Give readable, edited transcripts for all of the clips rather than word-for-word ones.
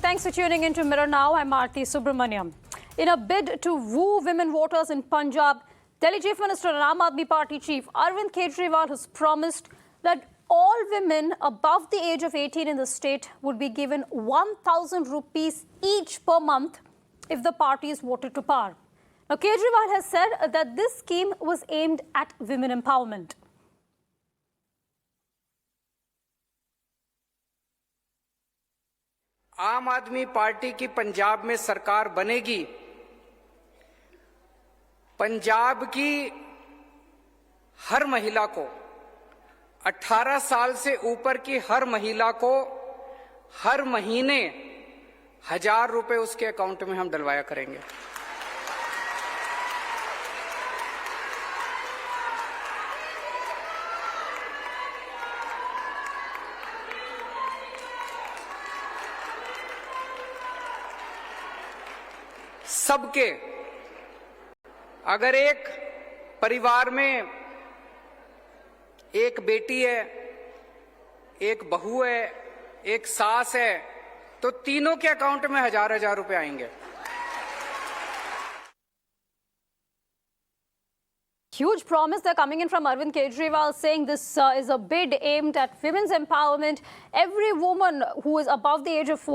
Thanks for tuning in to Mirror Now. I'm Aarti Subramaniam. In a bid to woo women voters in Punjab, Delhi Chief Minister and Aam Aadmi Party Chief Arvind Kejriwal has promised that all women above the age of 18 in the state would be given 1,000 rupees each per month if the party is voted to power. Now, Kejriwal has said that this scheme was aimed at women empowerment. आम आदमी party की पंजाब में सरकार बनेगी। पंजाब की हर महिला को 18 साल से ऊपर की हर महिला को हर महीने 1,000 रुपए उसके अकाउंट में हम डलवाया करेंगे। सबके, अगर एक परिवार में एक बेटी है, एक बहू है, एक सास है, तो तीनों के अकाउंट में 1,000 रुपए आएंगे। Huge promise they're coming in from Arvind Kejriwal, saying this is a bid aimed at women's empowerment. Every woman who is above the age of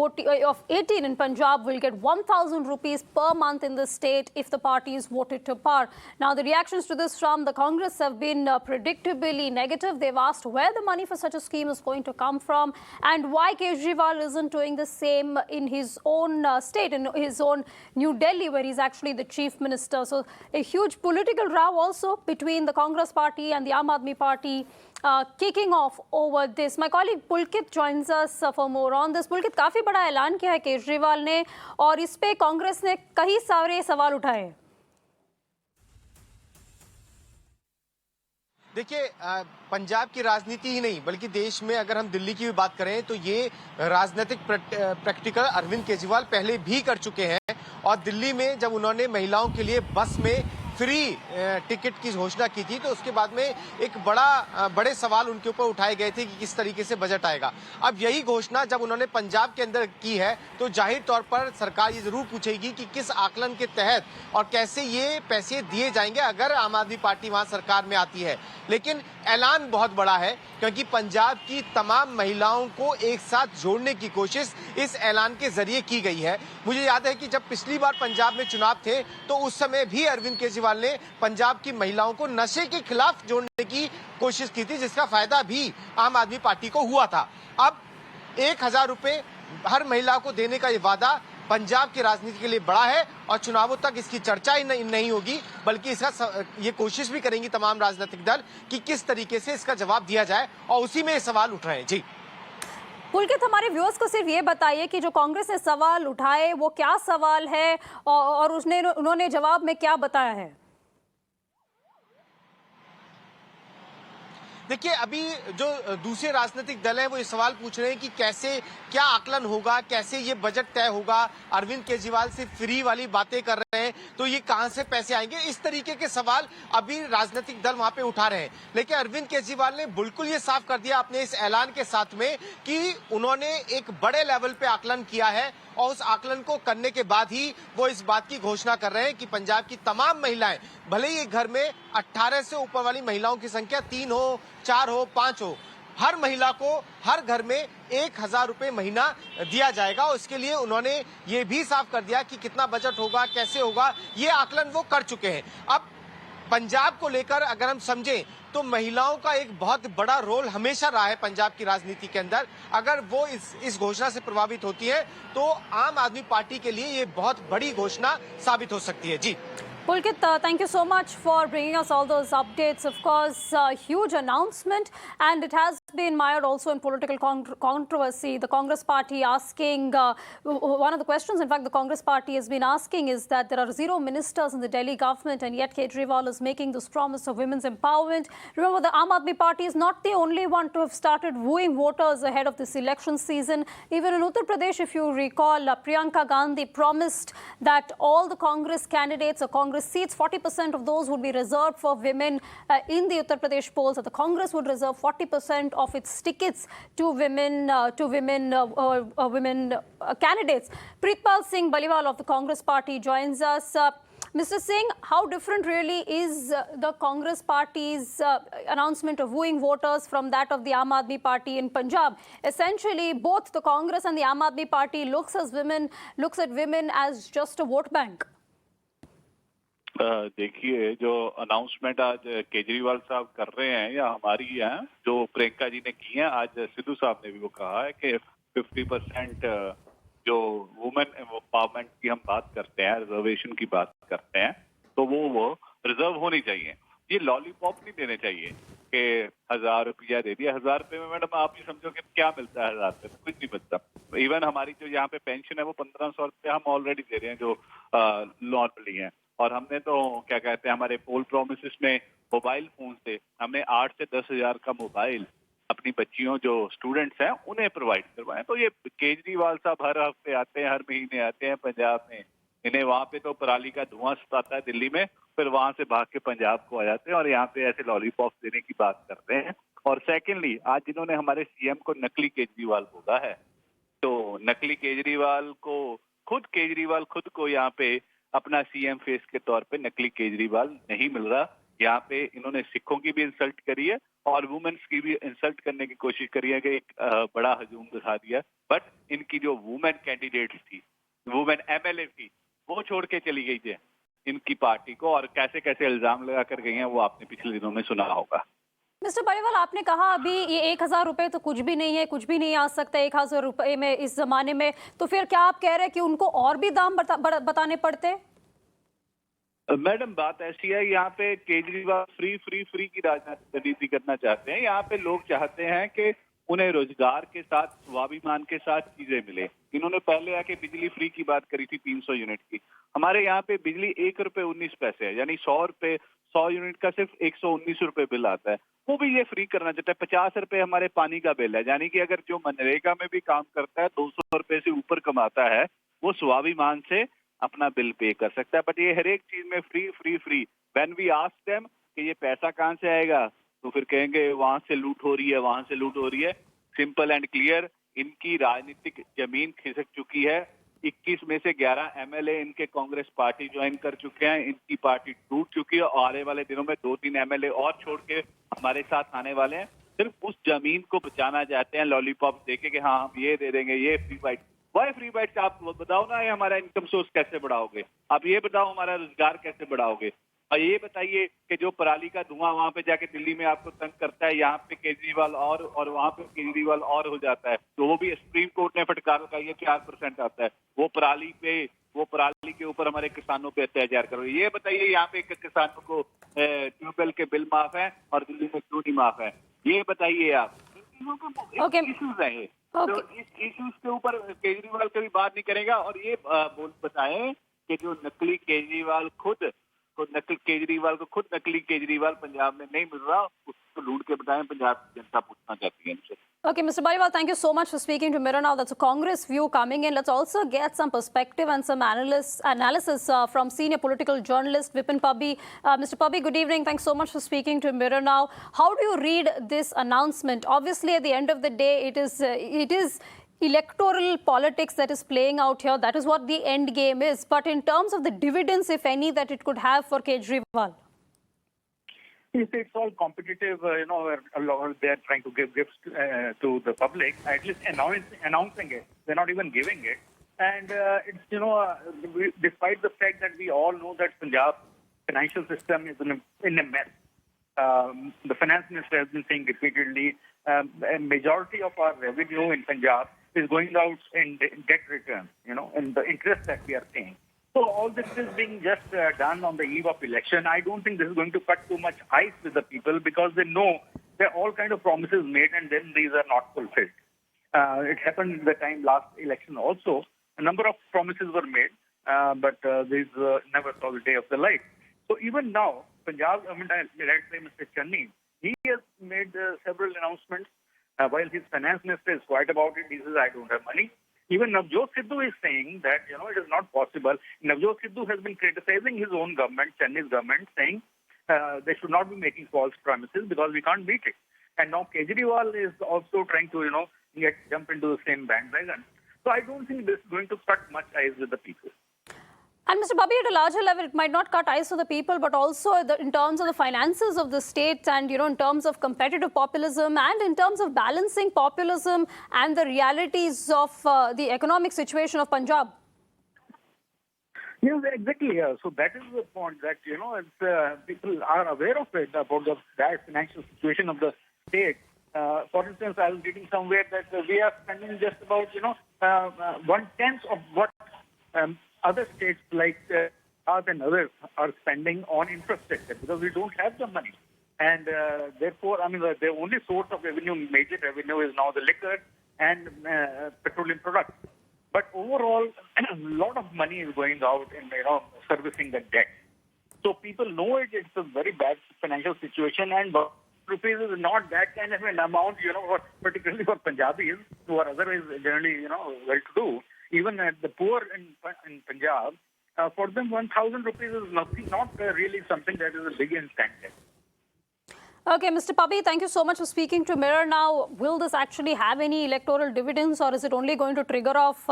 18 in Punjab will get 1,000 rupees per month in the state if the party is voted to power. Now, the reactions to this from the Congress have been predictably negative. They've asked where the money for such a scheme is going to come from and why Kejriwal isn't doing the same in his own state, in his own New Delhi, where he's actually the chief minister. So, a huge political row also between the Congress party and the Aam Aadmi party kicking off over this. My colleague Pulkit joins us for more on this. Pulkit, काफी बड़ा ऐलान किया है केजरीवाल ने और इस पे कांग्रेस ने कई सारे सवाल उठाए। देखिए, पंजाब की राजनीति ही नहीं बल्कि देश में अगर हम दिल्ली की भी बात करें तो ये राजनीतिक प्रैक्टिकल अरविंद केजरीवाल पहले भी कर चुके हैं। और दिल्ली में जब उन्होंने महिलाओं के लिए बस में फ्री टिकट की घोषणा की थी तो उसके बाद में एक बड़े सवाल उनके ऊपर उठाए गए थे कि किस तरीके से बजट आएगा। अब यही घोषणा जब उन्होंने पंजाब के अंदर की है तो जाहिर तौर पर सरकार ये जरूर पूछेगी कि किस आकलन के तहत और कैसे ये पैसे दिए जाएंगे अगर आम आदमी पार्टी वहां सरकार में आती है। लेकिन ऐलान बहुत बड़ा है क्योंकि पंजाब की तमाम महिलाओं को एक साथ जोड़ने की कोशिश इस ऐलान के जरिए की गई है। मुझे याद है कि जब पिछली बार पंजाब में चुनाव थे तो उस समय भी अरविंद केजरीवाल ने पंजाब की महिलाओं को नशे के खिलाफ जोड़ने की कोशिश की थी, जिसका फायदा भी आम आदमी पार्टी को हुआ था। अब 1,000 रुपए हर महिला को देने का ये वादा पंजाब की राजनीति के लिए बड़ा है और चुनावों तक इसकी चर्चा ही नहीं होगी बल्कि इसका ये कोशिश भी करेंगी तमाम राजनीतिक दल कि किस तरीके से इसका जवाब दिया जाए और उसी में ये सवाल उठ रहे हैं। जी पुलकित, हमारे व्यूअर्स को सिर्फ ये बताइए कि जो कांग्रेस ने सवाल उठाए वो क्या सवाल है और उन्होंने जवाब में क्या बताया है। देखिए, अभी जो दूसरे राजनीतिक दल हैं वो ये सवाल पूछ रहे हैं कि कैसे क्या आकलन होगा, कैसे ये बजट तय होगा। अरविंद केजरीवाल से फ्री वाली बातें कर रहे हैं तो ये कहां से पैसे आएंगे, इस तरीके के सवाल अभी राजनीतिक दल वहां पे उठा रहे हैं। लेकिन अरविंद केजरीवाल ने बिल्कुल ये साफ कर दिया अपने इस ऐलान के साथ में कि उन्होंने एक बड़े लेवल पे आकलन किया है और उस आकलन को करने के बाद ही वो इस बात की घोषणा कर रहे हैं कि पंजाब की तमाम महिलाएं, भले ही एक घर में 18 से ऊपर वाली महिलाओं की संख्या 3 हो, 4 हो, 5 हो, हर महिला को हर घर में 1,000 रुपए महीना दिया जाएगा। और इसके लिए उन्होंने ये भी साफ कर दिया कि कितना बजट होगा, कैसे होगा, ये आकलन वो कर चुके हैं। अब पंजाब को लेकर अगर हम समझें तो महिलाओं का एक बहुत बड़ा रोल हमेशा रहा है पंजाब की राजनीति के अंदर। अगर वो इस घोषणा से प्रभावित होती है तो आम आदमी पार्टी के लिए ये बहुत बड़ी घोषणा साबित हो सकती है। जी Pulkit, thank you so much for bringing us all those updates. Of course, huge announcement, and it has been mired also in political controversy. The Congress party asking, one of the questions, in fact, the Congress party has been asking is that there are 0 ministers in the Delhi government, and yet Kejriwal is making this promise of women's empowerment. Remember, the Aam Aadmi party is not the only one to have started wooing voters ahead of this election season. Even in Uttar Pradesh, if you recall, Priyanka Gandhi promised that all the Congress candidates or Congress seats, 40% of those would be reserved for women in the Uttar Pradesh polls, that the Congress would reserve 40% of its tickets to women candidates. Preetpal Singh Baliwal of the Congress Party joins us. Mr. Singh, how different really is the Congress Party's announcement of wooing voters from that of the Aam Aadmi Party in Punjab? Essentially, both the Congress and the Aam Aadmi Party looks at women as just a vote bank. देखिए, जो announcement आज केजरीवाल साहब कर रहे हैं या हमारी है, जो प्रियंका जी ने की है, आज सिद्धू साहब ने भी वो कहा है कि 50% जो वुमेन एम्पावरमेंट की हम बात करते हैं, रिजर्वेशन की बात करते हैं, तो वो रिजर्व होनी चाहिए। ये लॉलीपॉप नहीं देने चाहिए कि 1000 रुपया दे दिया। 1000 रुपये में मैडम आप ही समझो कि क्या मिलता है 1000 रुपये में? कुछ नहीं मिलता। इवन हमारी जो यहाँ पे पेंशन है वो 1500 रुपया हम ऑलरेडी दे रहे हैं जो नॉर्मली है। और हमने तो क्या कहते हैं, हमारे पोल प्रोमिस में मोबाइल फोन से हमने 8 से 10 हजार का मोबाइल अपनी बच्चियों जो स्टूडेंट्स हैं उन्हें प्रोवाइड करवाएं। तो ये केजरीवाल साहब हर हफ्ते आते हैं, हर महीने आते हैं पंजाब में। इन्हें वहां पे तो पराली का धुआं सताता है दिल्ली में, फिर वहां से भाग के पंजाब को आ जाते हैं और यहाँ पे ऐसे लॉलीपॉप देने की बात करते हैं। और सेकेंडली, आज जिन्होंने हमारे सीएम को नकली केजरीवाल बोला है, तो नकली केजरीवाल खुद को यहाँ पे अपना सीएम फेस के तौर पे नकली केजरीवाल नहीं मिल रहा। यहाँ पे इन्होंने सिखों की भी इंसल्ट करी है और वुमेन्स की भी इंसल्ट करने की कोशिश करी है कि एक बड़ा हजूम दिखा दिया। बट इनकी जो वुमेन कैंडिडेट्स थी, वुमेन एमएलए थी, वो छोड़ के चली गई थी इनकी पार्टी को, और कैसे कैसे इल्जाम लगा कर गई हैं वो आपने पिछले दिनों में सुना होगा। मिस्टर बलिवाल, आपने कहा अभी ये 1000 रुपए तो कुछ भी नहीं है, कुछ भी नहीं आ सकता 1000 रुपए में इस जमाने में, तो फिर क्या आप कह रहे हैं कि उनको और भी दाम बताने पड़ते? मैडम, बात ऐसी है, यहाँ पे केजरीवाल फ्री की राजनीति करना चाहते हैं। यहाँ पे लोग चाहते हैं कि उन्हें रोजगार के साथ, स्वाभिमान के साथ चीजें मिले। इन्होंने पहले आके बिजली फ्री की बात करी थी 300 यूनिट की। हमारे यहाँ पे बिजली 1 रुपए 19 पैसे है, यानी 100 यूनिट का सिर्फ 119 रुपए बिल आता है। वो भी ये फ्री करना चाहता है। 50 रुपए हमारे पानी का बिल है, यानी कि अगर जो मनरेगा में भी काम करता है 200 रुपए से ऊपर कमाता है, वो स्वाभिमान से अपना बिल पे कर सकता है। बट ये हर एक चीज में free. When we ask them कि ये पैसा कहाँ से आएगा, तो फिर कहेंगे वहां से लूट हो रही है। सिंपल एंड क्लियर, इनकी राजनीतिक जमीन खिसक चुकी है। 21 में से 11 एमएलए इनके कांग्रेस पार्टी ज्वाइन कर चुके हैं। इनकी पार्टी टूट चुकी है और आने वाले दिनों में 2-3 एमएलए और छोड़ के हमारे साथ आने वाले हैं। सिर्फ उस जमीन को बचाना चाहते हैं लॉलीपॉप देके कि हाँ हम ये दे देंगे, ये फ्री बाइट। वह फ्री बाइट से आप बताओ ना, ये हमारा इनकम सोर्स कैसे बढ़ाओगे? आप ये बताओ हमारा रोजगार कैसे बढ़ाओगे? और ये बताइए कि जो पराली का धुआं वहां पे जाके दिल्ली में आपको तंग करता है, यहाँ पे केजरीवाल और वहां पे केजरीवाल और हो जाता है, तो वो भी सुप्रीम कोर्ट ने फटकार का ये 4% आता है। वो पराली के ऊपर हमारे किसानों पे अत्याचार करो। ये बताइए यहाँ पे किसानों को ट्यूबवेल के बिल माफ है और दिल्ली में क्यों नहीं माफ है? ये बताइए आप। इश्यूज है ये। तो इस इश्यूज के ऊपर केजरीवाल कभी बात नहीं करेगा। और ये बताएं कि जो नकली केजरीवाल खुद नकली केजरीवाल पंजाब में नहीं मिल रहा, उसको ढूंढ के बताएं। पंजाब की जनता पूछना चाहती है इनसे। Okay, Mr. Baliwal, thank you so much for speaking to Mirror Now. That's a Congress view coming in. Let's also get some perspective and some analysis from senior political journalist Vipin Pabbi. Mr. Pabbi, good evening. Thanks so much for speaking to Mirror Now. How do you read this announcement? Obviously, at the end of the day, it is electoral politics that is playing out here. That is what the end game is. But in terms of the dividends, if any, that it could have for Kejriwal? It's all competitive, they're trying to give gifts to the public, at least announcing it. They're not even giving it. And despite the fact that we all know that Punjab financial system is in a mess. The finance minister has been saying repeatedly, a majority of our revenue in Punjab is going out in debt return, and the interest that we are paying. So all this is being just done on the eve of election. I don't think this is going to cut too much ice with the people, because they know there are all kind of promises made and then these are not fulfilled. It happened at the time last election also. A number of promises were made, but these never saw the day of the light. So even now, Punjab government, led by Mr. Channi, he has made several announcements. While his finance minister is quiet about it, he says, I don't have money. Even Navjot Sidhu is saying that, it is not possible. Navjot Sidhu has been criticizing his own government, Channi's government, saying they should not be making false promises because we can't beat it. And now Kejriwal is also trying to, jump into the same bandwagon. So I don't think this is going to cut much ties with the people. And Mr. Bobby, at a larger level, it might not cut ties to the people, but also in terms of the finances of the state and, in terms of competitive populism and in terms of balancing populism and the realities of the economic situation of Punjab. Yes, exactly. Yeah. So that is the point that, people are aware of it, about the bad financial situation of the state. For instance, I was reading somewhere that we are spending just about, 1/10 of what other states like us and others are spending on infrastructure because we don't have the money. And therefore, the only source of revenue, major revenue, is now the liquor and petroleum products. But overall, a lot of money is going out in servicing the debt. So people know it's a very bad financial situation, and rupees is not that kind of an amount, particularly for Punjabis who are otherwise generally, well-to-do. Even the poor in Punjab, for them 1,000 rupees is nothing, not really something that is a big incentive. Okay, Mr. Pabi, thank you so much for speaking to Mirror Now. Will this actually have any electoral dividends, or is it only going to trigger off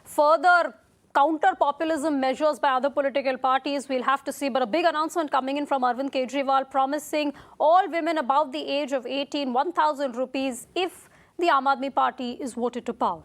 further counter-populism measures by other political parties? We'll have to see. But a big announcement coming in from Arvind Kejriwal promising all women above the age of 18 1,000 rupees if the Aam Aadmi Party is voted to power.